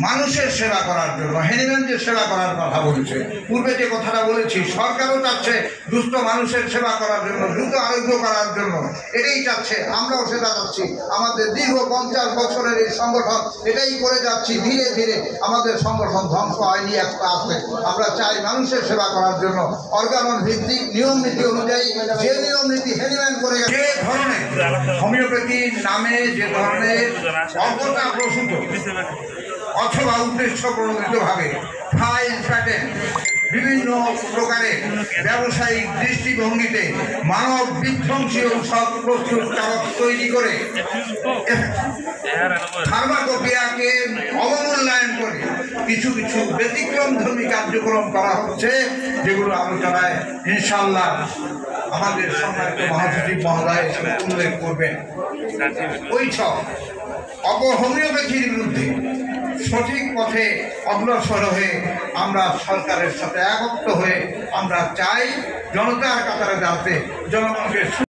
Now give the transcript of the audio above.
মানুষের সেবা করার জন্য, হ্যানিম্যানদের সেবা করার কথা বলেছে। পূর্বে যে কথাটা বলেছি, সরকারও চাচ্ছে দুস্থ মানুষের সেবা করার জন্য, দ্রুত আরোগ্য করার জন্য, এটাই চাচ্ছে। আমরাও সেটা চাচ্ছি। আমাদের দীর্ঘ 50 বছরের এই সংগঠন এটাই করে যাচ্ছি। ধীরে ধীরে আমাদের সংগঠন ধ্বংস হয়নি, একটা আছে। আমরা চাই মানুষের সেবা করার জন্য অর্গানন ভিত্তিক নিয়ম নীতি অনুযায়ী, যে নিয়ম নীতি হ্যানিম্যান করে যে ধরনের হোমিওপ্যাথির নামে যে ধরনের অজ্ঞতা প্রসূত অথবা উদ্দেশ্য প্রণোদিতভাবে ফাইল প্যাটেন বিভিন্ন প্রকারের ব্যবসায়িক দৃষ্টিভঙ্গিতে মানব বিধ্বংসী ঔষধ প্রস্তুতকারক তৈরি করে ফার্মাকোপিয়াকে অবমূল্যায়ন করে কিছু কিছু ব্যতিক্রমধর্মী কার্যক্রম করা হচ্ছে, যেগুলো আলোচনায় ইনশাআল্লাহ আমাদের সম্মানিত মহাসচিব মহোদয় উল্লেখ করবেন। ওই হোমিওপ্যাথির বিরুদ্ধে সঠিক পথে অগ্রসর হয়ে আমরা সরকারের সাথে একত্র হয়ে আমরা চাই জনতার কাতারে যাতে জনগণকে